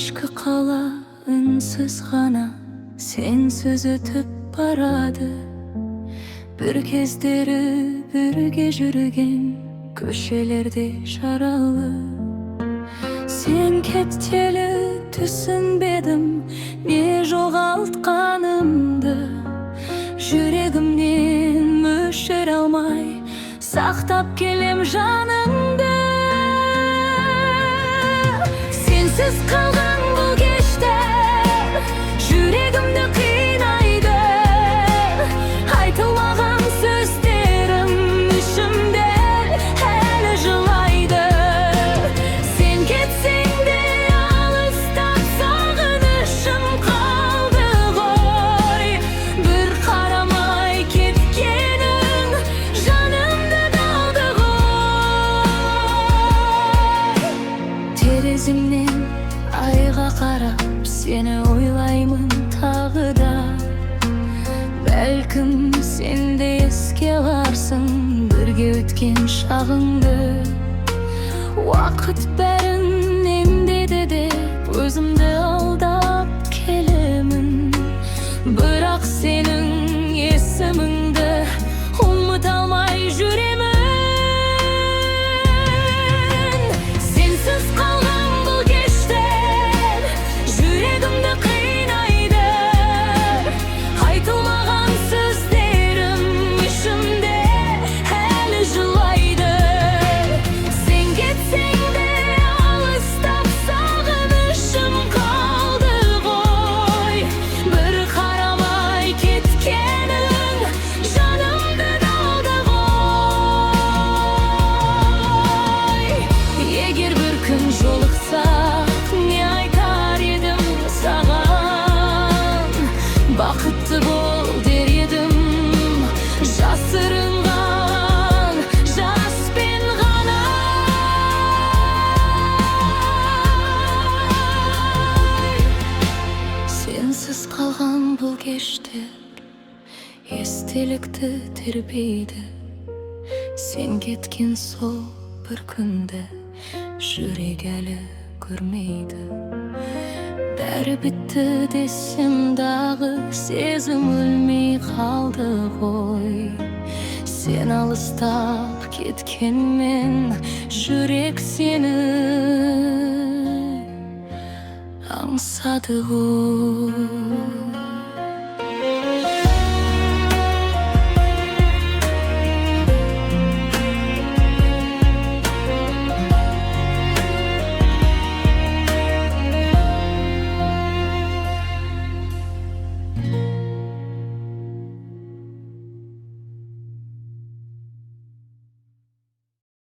Başka kala ünsüz gana sensiz ötüp barады. Bir kezderi birge жүрген köşelerde şaralı. Sen keteli түсінбедім не жоғалтқанымды. Жүрегімнен өшіре алмай сақтап келем жаныңды. Sensiz қалған бұл кеште жүрегімді қинайды. Айтылмаған сөздерім ішімде әлі жылайды. Сен кетсең де алыстап сағынышым қалды ғой. Bir қарамай кеткенің жанымды далды ғой. Тереземнен айға қарап сені ойлаймын тағы да. Бәлкім сен де еске аларсың бірге өткен шағыңды. Уақыт бәрін емдеді деп өзімді алдап келемін. Бірақ сенің есіміңді ұмыта алмай жүремін. Сенсіз қалған бұл кеште жүрегімді қинайды. Айтылмаған сөздерім ішімде әлі жылайды. Сен кетсең де алыстап сағынышым қалды ғой. Bir қарамай кеткенің жанымды далды ғой. Егер бір күн жолықсақ, не айтар едім саған? Бақытты бол дер едім жасырынған жаспен ғана. Сенсіз қалған бұл кеште естелікті тербейді. Сен кеткен сол бір күнді жүрек әлі көрмейді. Бәрі бітті десем дағы сезім өлмей қалды ғой. Сен алыстап кеткенмен жүрек сені аңсады ғой.